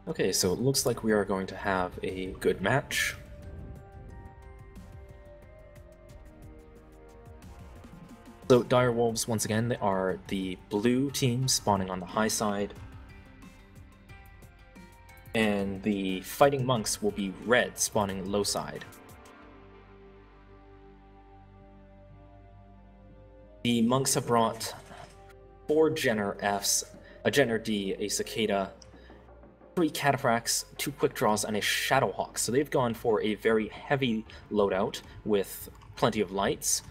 Okay, so it looks like we are going to have a good match. So Dire Wolves, once again, they are the blue team spawning on the high side. And the Fighting Monks will be red spawning low side. The Monks have brought 4 Jenner Fs, a Jenner D, a Cicada, 3 Cataphracts, 2 Quick Draws, and a Shadowhawk. So they've gone for a very heavy loadout with plenty of lights.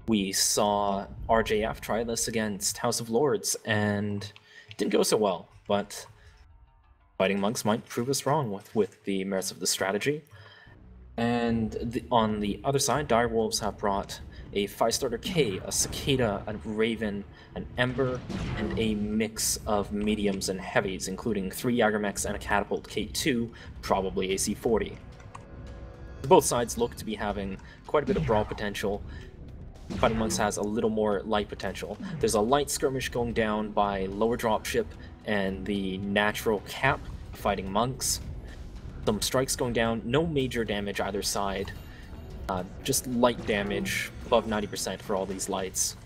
We saw RJF try this against House of Lords, and it didn't go so well, but Fighting Monks might prove us wrong with the merits of the strategy. And on the other side, Dire Wolves have brought a 5-starter K, a Cicada, a Raven, an Ember, and a mix of mediums and heavies, including 3 Jagermechs and a Catapult K2, probably AC-40. Both sides look to be having quite a bit of brawl potential. Fighting Monks has a little more light potential. There's a light skirmish going down by lower dropship and the natural cap Fighting Monks. Some strikes going down, no major damage either side. Just light damage, above 90% for all these lights.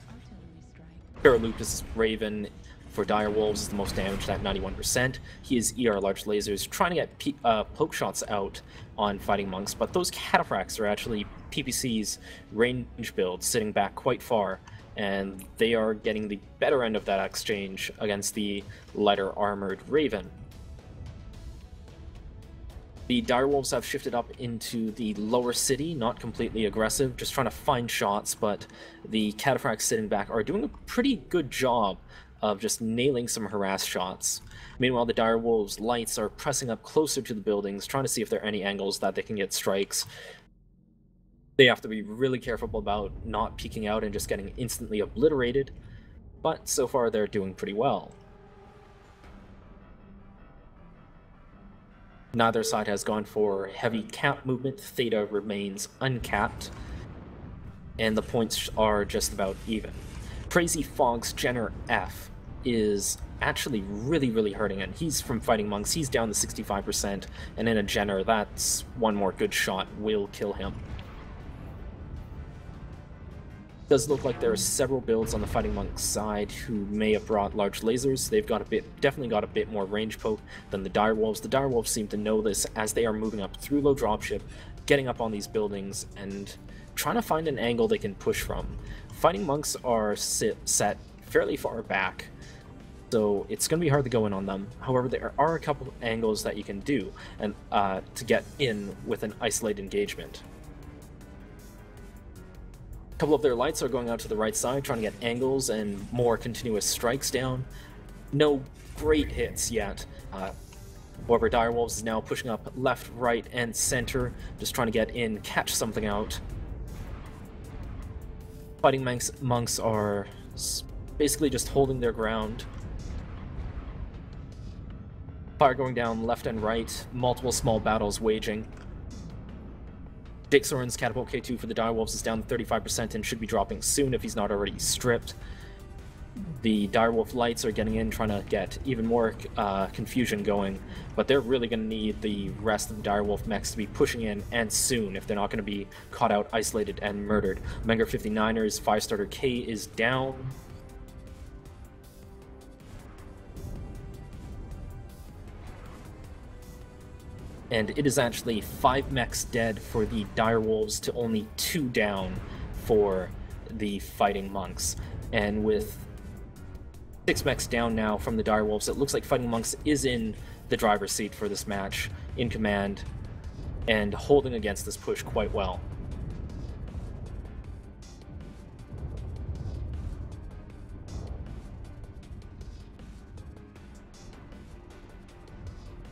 Paralupus Raven for Dire Wolves is the most damaged at 91%. He is ER large lasers, trying to get poke shots out on Fighting Monks, but those Cataphracts are actually PPC's range build, sitting back quite far, and they are getting the better end of that exchange against the lighter armored Raven. The Dire Wolves have shifted up into the lower city, not completely aggressive, just trying to find shots, but the Cataphracts sitting back are doing a pretty good job of just nailing some harass shots. Meanwhile, the Dire Wolves' lights are pressing up closer to the buildings, trying to see if there are any angles that they can get strikes. They have to be really careful about not peeking out and just getting instantly obliterated, but so far they're doing pretty well. Neither side has gone for heavy cap movement. Theta remains uncapped, and the points are just about even. Crazy Fog's Jenner F is actually really hurting, and he's from Fighting Monks. He's down to 65%, and in a Jenner, that's one more good shot will kill him. Does look like there are several builds on the Fighting Monks side who may have brought large lasers. They've got definitely got a bit more range poke than the Dire Wolves. The Dire Wolves seem to know this as they are moving up through low dropship, getting up on these buildings, and trying to find an angle they can push from. Fighting Monks are set fairly far back, so it's going to be hard to go in on them. However, there are a couple of angles that you can do and to get in with an isolated engagement. A couple of their lights are going out to the right side, trying to get angles and more continuous strikes down. No great hits yet. However, Dire Wolves is now pushing up left, right, and center, just trying to get in, catch something out. Fighting Monks are basically just holding their ground. Fire going down left and right, multiple small battles waging. Jake Soren's Catapult K2 for the Dire Wolves is down to 35% and should be dropping soon if he's not already stripped. The Dire Wolf lights are getting in, trying to get even more confusion going, but they're really going to need the rest of the Dire Wolf mechs to be pushing in, and soon, if they're not going to be caught out, isolated, and murdered. Menger 59ers 5-starter K is down. And it is actually 5 mechs dead for the Dire Wolves to only 2 down for the Fighting Monks. And with 6 mechs down now from the Dire Wolves, it looks like Fighting Monks is in the driver's seat for this match, in command, and holding against this push quite well.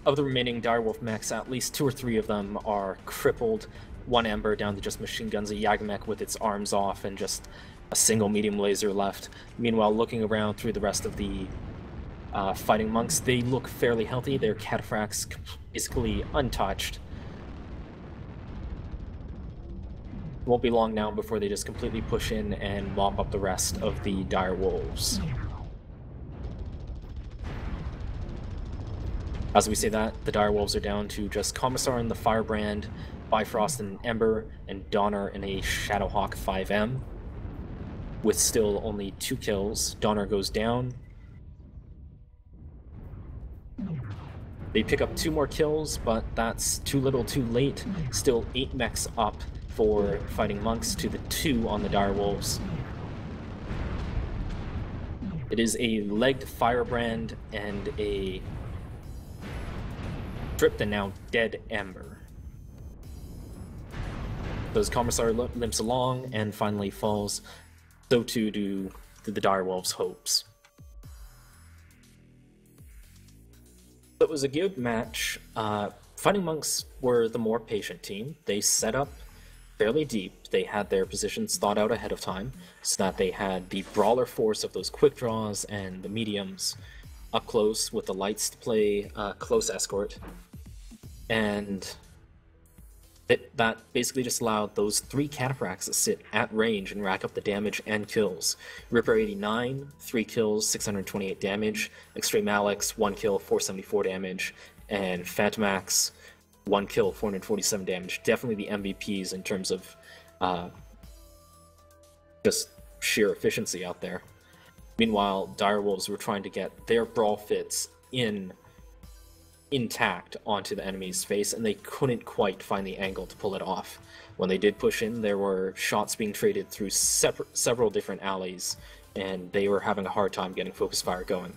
Of the remaining Direwolf mechs, at least 2 or 3 of them are crippled. 1 Ember down to just machine guns, a Jagermech with its arms off, and just a single medium laser left. Meanwhile, looking around through the rest of the Fighting Monks, they look fairly healthy. Their Cataphracts basically untouched. Won't be long now before they just completely push in and mop up the rest of the Dire Wolves. As we say that, the Direwolves are down to just Commissar and the Firebrand, Bifrost and Ember, and Donner in a Shadowhawk 5M. With still only 2 kills, Donner goes down. They pick up 2 more kills, but that's too little too late. Still 8 mechs up for Fighting Monks to the 2 on the Direwolves. It is a legged Firebrand and a stripped and now dead Ember. So as Commissar limps along and finally falls, so too do the Direwolves' hopes. It was a good match. Fighting Monks were the more patient team. They set up fairly deep. They had their positions thought out ahead of time, so that they had the brawler force of those quick draws and the mediums up close with the lights to play close escort. And that basically just allowed those 3 cataphracts to sit at range and rack up the damage and kills. Ripper 89, 3 kills, 628 damage. Extreme Alex, 1 kill, 474 damage. And Phantomax, 1 kill, 447 damage. Definitely the MVPs in terms of just sheer efficiency out there. Meanwhile, Direwolves were trying to get their brawl fits intact onto the enemy's face, and they couldn't quite find the angle to pull it off. When they did push in, there were shots being traded through several different alleys, and they were having a hard time getting focus fire going.